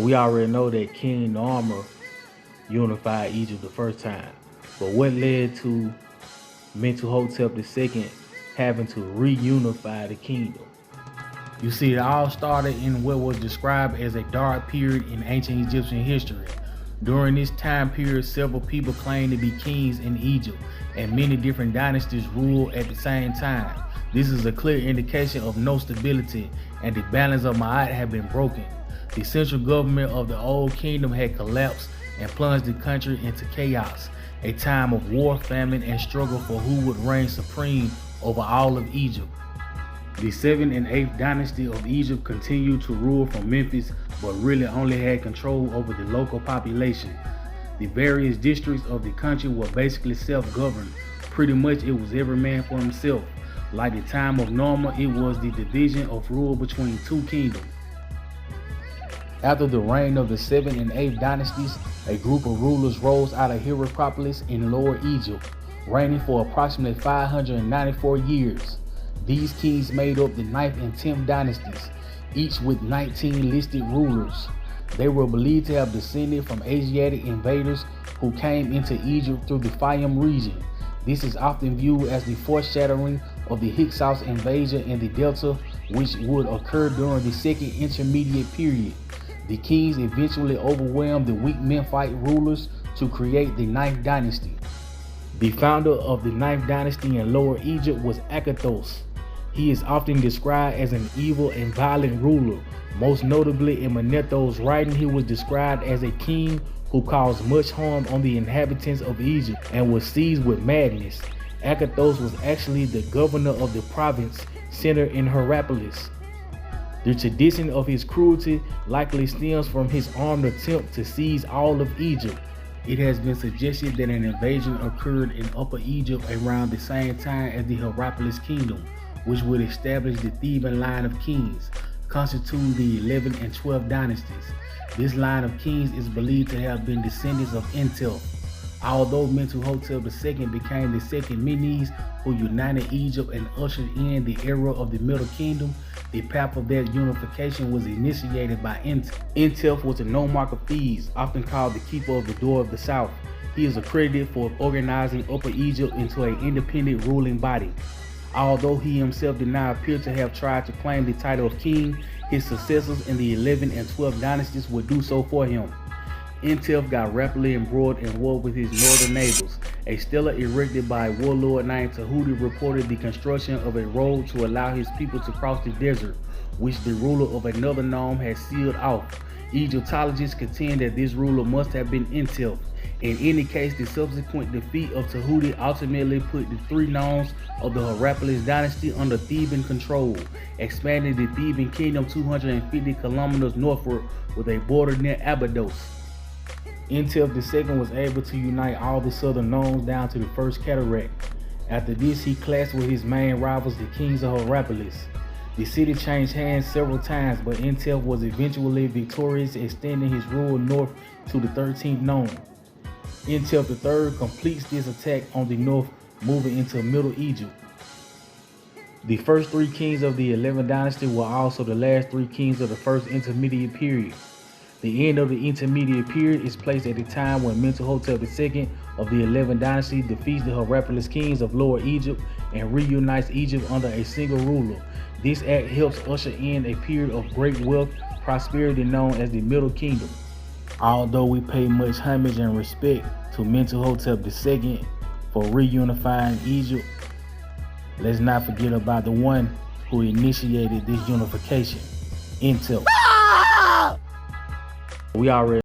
we already know that King Narmer unified Egypt the first time. But what led to Mentuhotep II having to reunify the kingdom? You see, it all started in what was described as a dark period in ancient Egyptian history. During this time period, several people claimed to be kings in Egypt, and many different dynasties ruled at the same time. This is a clear indication of no stability, and the balance of Ma'at had been broken. The central government of the old kingdom had collapsed and plunged the country into chaos, a time of war, famine, and struggle for who would reign supreme over all of Egypt. The 7th and 8th dynasty of Egypt continued to rule from Memphis, but really only had control over the local population. The various districts of the country were basically self-governed. Pretty much it was every man for himself. Like the time of Narmer, it was the division of rule between two kingdoms. After the reign of the 7th and 8th dynasties, a group of rulers rose out of Hierapolis in Lower Egypt, reigning for approximately 594 years. These kings made up the 9th and 10th dynasties, each with 19 listed rulers. They were believed to have descended from Asiatic invaders who came into Egypt through the Fayum region. This is often viewed as the foreshadowing of the Hyksos invasion in the Delta, which would occur during the Second Intermediate Period. The kings eventually overwhelmed the weak Memphite rulers to create the 9th dynasty. The founder of the 9th dynasty in Lower Egypt was Akhenaten. He is often described as an evil and violent ruler. Most notably in Manetho's writing, he was described as a king who caused much harm on the inhabitants of Egypt and was seized with madness. Akhenaten was actually the governor of the province centered in Hierapolis. The tradition of his cruelty likely stems from his armed attempt to seize all of Egypt. It has been suggested that an invasion occurred in Upper Egypt around the same time as the Hierapolis kingdom, which would establish the Theban line of kings, constituting the 11th and 12th dynasties. This line of kings is believed to have been descendants of Mentuhotep. Although Mentuhotep II became the second Menes who united Egypt and ushered in the era of the Middle Kingdom, the path of that unification was initiated by Mentuhotep. Mentuhotep was a nomarch of Thebes, often called the keeper of the door of the south. He is accredited for organizing Upper Egypt into an independent ruling body. Although he himself did not appear to have tried to claim the title of king, his successors in the 11th and 12th dynasties would do so for him. Mentuhotep got rapidly embroiled in war with his northern neighbors. A stela erected by a warlord named Tahuti reported the construction of a road to allow his people to cross the desert, which the ruler of another nome had sealed off. Egyptologists contend that this ruler must have been Mentuhotep. In any case, the subsequent defeat of Tahuti ultimately put the three nomes of the Hierapolis dynasty under Theban control, expanding the Theban kingdom 250 kilometers northward with a border near Abydos. Mentuhotep II was able to unite all the southern nomes down to the first cataract. After this, he clashed with his main rivals, the kings of Hierapolis. The city changed hands several times, but Mentuhotep was eventually victorious, extending his rule north to the 13th nome. Mentuhotep III completes this attack on the north, moving into Middle Egypt. The first three kings of the 11th dynasty were also the last three kings of the first intermediate period. The end of the intermediate period is placed at the time when Mentuhotep II of the 11th dynasty defeats the Hierapolis kings of Lower Egypt and reunites Egypt under a single ruler. This act helps usher in a period of great wealth, prosperity known as the Middle Kingdom. Although we pay much homage and respect to Mentuhotep II for reunifying Egypt, let's not forget about the one who initiated this unification, Mentuhotep. We already